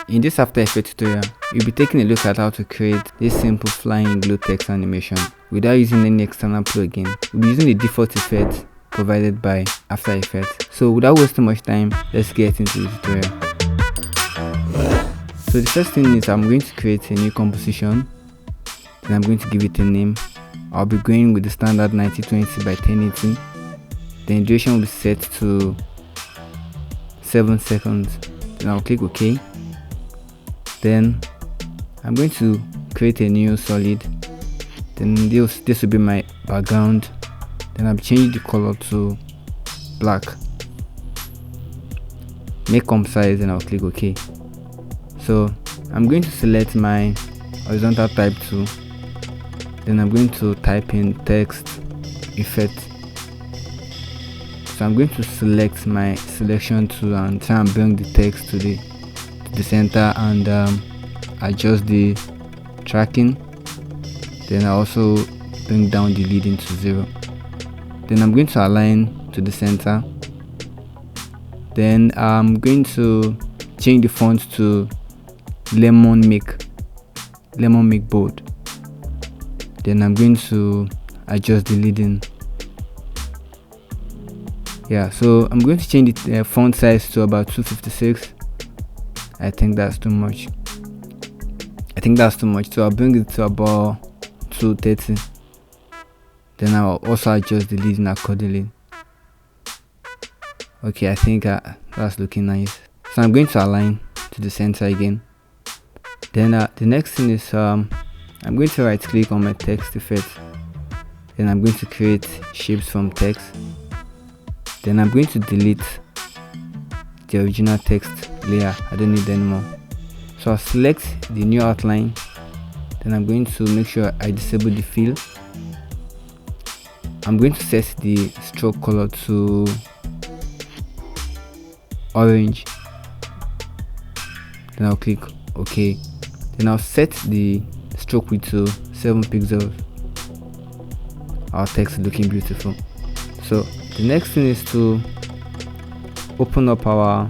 In this After Effects tutorial, we'll be taking a look at how to create this simple flying glue text animation without using any external plugin. We'll be using the default effect provided by After Effects. So without wasting much time, let's get into the tutorial. So the first thing is I'm going to create a new composition, and I'm going to give it a name. I'll be going with the standard 9020 by 1080. The duration will be set to 7 seconds. Then I'll click OK. Then I'm going to create a new solid. Then this will be my background. Then I'll change the color to black. Make comp size, and I'll click OK. So I'm going to select my horizontal type tool. Then I'm going to type in text effect. So I'm going to select my selection tool and try and bring the text to the center and adjust the tracking. Then I also bring down the leading to 0. Then I'm going to align to the center. Then I'm going to change the font to lemon make bold. Then I'm going to adjust the leading. So I'm going to change the font size to about 256. I think that's too much. So I'll bring it to about 230. Then I'll also adjust the leading accordingly. Okay, I think that's looking nice. So I'm going to align to the center again. Then the next thing is I'm going to right click on my text effect. Then I'm going to create shapes from text. Then I'm going to delete the original text layer. I don't need anymore. So I'll select the new outline. Then I'm going to make sure I disable the fill. I'm going to set the stroke color to orange. Then I'll click OK. Then I'll set the stroke width to 7 pixels. Our text is looking beautiful. So the next thing is to open up our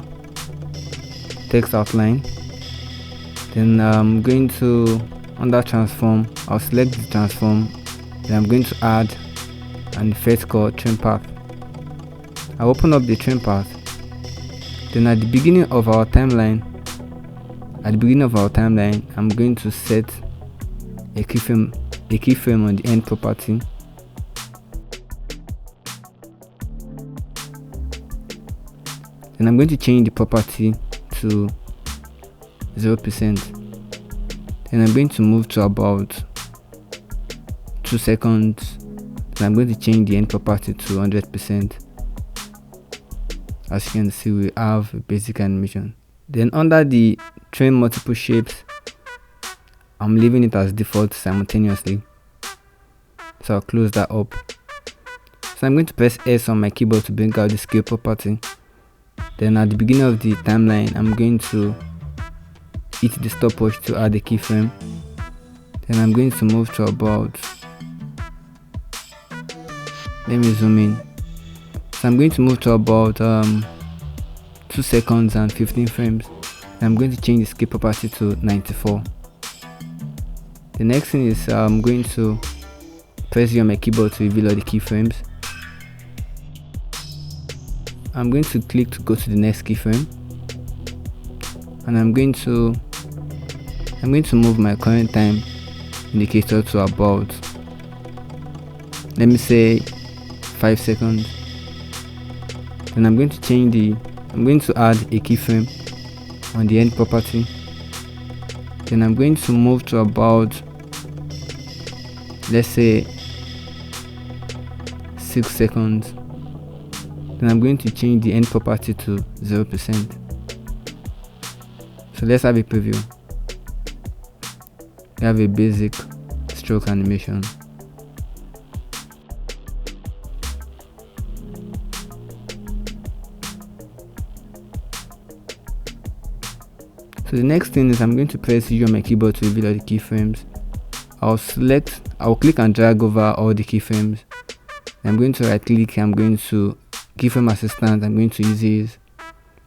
text outline. Then I'm going to, under transform, I'll select the transform. Then I'm going to add an effect called trim path. I'll open up the trim path. Then at the beginning of our timeline, I'm going to set a keyframe on the end property. Then I'm going to change the property to 0%. Then I'm going to move to about 2 seconds. Then I'm going to change the end property to 100%. As you can see, we have a basic animation. Then under the trim multiple shapes, I'm leaving it as default simultaneously. So I'll close that up. So I'm going to press S on my keyboard to bring out the scale property. Then at the beginning of the timeline, I'm going to hit the stopwatch to add a keyframe. Then I'm going to move to about, let me zoom in. So I'm going to move to about 2 seconds and 15 frames. And I'm going to change the scale property to 94. The next thing is I'm going to press U on my keyboard to reveal all the keyframes. I'm going to click to go to the next keyframe, and I'm going to move my current time indicator to about, let me say, 5 seconds. Then I'm going to add a keyframe on the end property. Then I'm going to move to about, let's say, 6 seconds. Then I'm going to change the end property to 0%. So let's have a preview. We have a basic stroke animation. So the next thing is I'm going to press U on my keyboard to reveal all the keyframes. I'll click and drag over all the keyframes. I'm going to right click. I'm going to keyframe assistant. I'm going to use these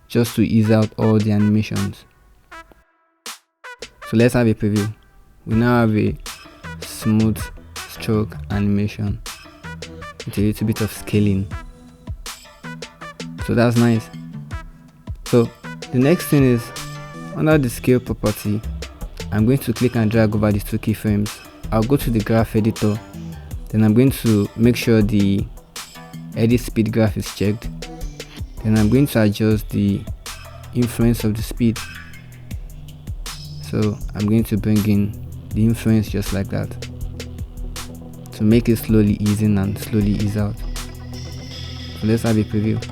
just to ease out all the animations. So let's have a preview. We now have a smooth stroke animation with a little bit of scaling. So that's nice. So the next thing is, under the scale property, I'm going to click and drag over these two keyframes. I'll go to the graph editor, then I'm going to make sure the edit speed graph is checked. Then I'm going to adjust the influence of the speed. So I'm going to bring in the influence just like that to make it slowly ease in and slowly ease out. So let's have a preview.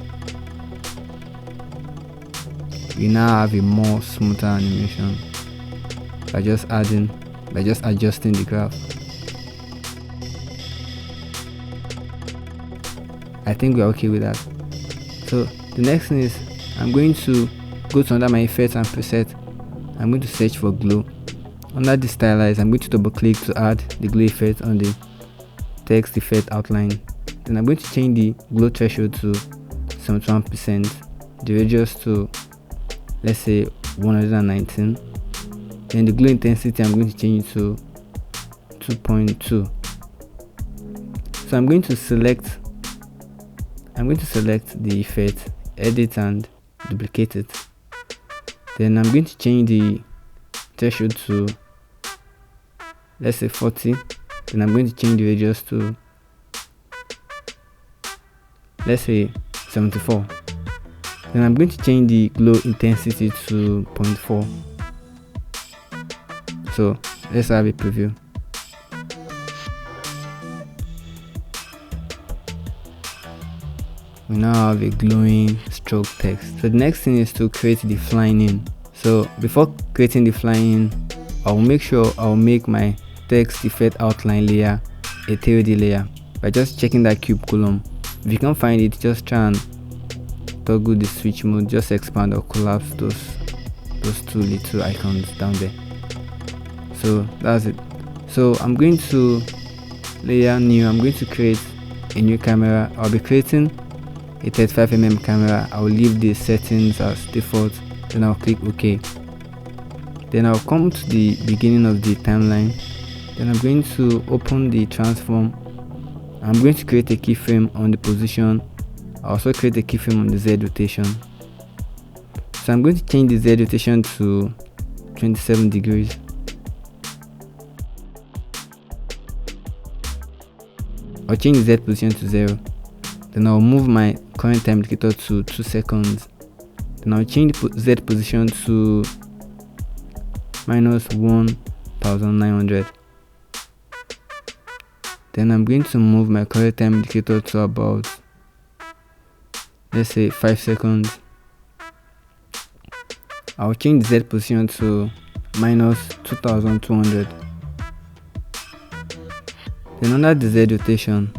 We now have a more smoother animation by just adjusting the graph. I think we're okay with that. So the next thing is, I'm going to go to under my effects and preset. I'm going to search for glow. Under the stylize, I'm going to double click to add the glow effect on the text effect outline. Then I'm going to change the glow threshold to 71%, the radius to, let's say, 119. Then the glow intensity, I'm going to change it to 2.2. So I'm going to select the effect, edit and duplicate it. Then I'm going to change the threshold to, let's say, 40. Then I'm going to change the radius to, let's say, 74. Then I'm going to change the glow intensity to 0.4. So let's have a preview. We now have a glowing stroke text. So the next thing is to create the flying in. So before creating the flying in, I'll make my text effect outline layer a 3D layer by just checking that cube column. If you can't find it, just try and toggle the switch mode, just expand or collapse those two little icons down there. So that's it. So I'm going to layer new. I'm going to create a new camera. I'll be creating a 35mm camera. I'll leave the settings as default, then I'll click OK. Then I'll come to the beginning of the timeline. Then I'm going to open the transform. I'm going to create a keyframe on the position. I'll also create a keyframe on the Z rotation. So I'm going to change the Z rotation to 27 degrees. I'll change the Z position to 0. Then I'll move my current time indicator to 2 seconds. Then I'll change the Z position to minus 1900. Then I'm going to move my current time indicator to about, let's say, 5 seconds. I'll change the Z position to minus 2200. Then under the Z rotation,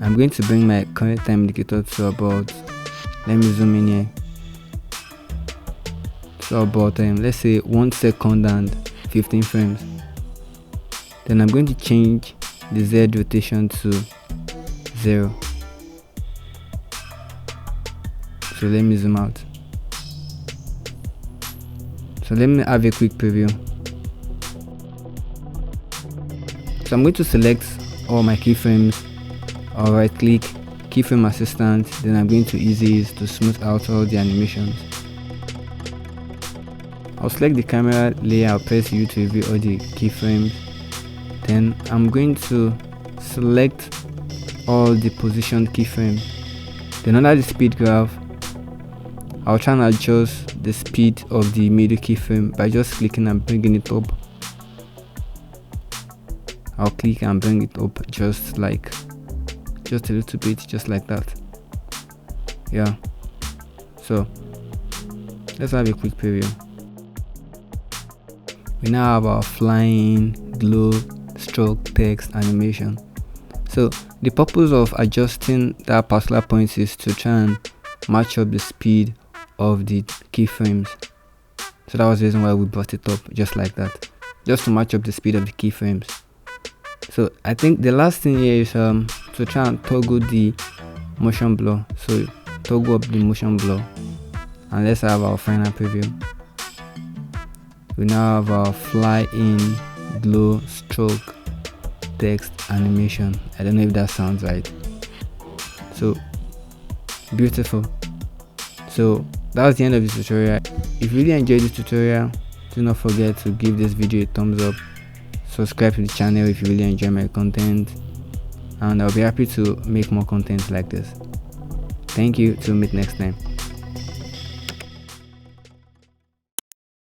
I'm going to bring my current time indicator to about, let me zoom in here, to about let's say 1 second and 15 frames. Then I'm going to change the Z rotation to 0. So let me zoom out. So let me have a quick preview. So I'm going to select all my keyframes. I'll right click, keyframe assistant, then I'm going to ease to smooth out all the animations. I'll select the camera layer, I'll press U to reveal all the keyframes. Then I'm going to select all the positioned keyframes. Then under the speed graph, I'll try and adjust the speed of the middle keyframe by just clicking and bringing it up. I'll click and bring it up just a little bit, just like that. Yeah. So let's have a quick preview. We now have our flying glow stroke text animation. So the purpose of adjusting that particular point is to try and match up the speed of the keyframes. So that was the reason why we brought it up just like that, just to match up the speed of the keyframes. So I think the last thing here is to try and toggle the motion blur. So toggle up the motion blur, and let's have our final preview. We now have our fly in glow stroke text animation. I don't know if that sounds right. So beautiful. So that was the end of this tutorial. If you really enjoyed this tutorial, do not forget to give this video a thumbs up, subscribe to the channel if you really enjoy my content, and I'll be happy to make more content like this. Thank you. Till meet next time.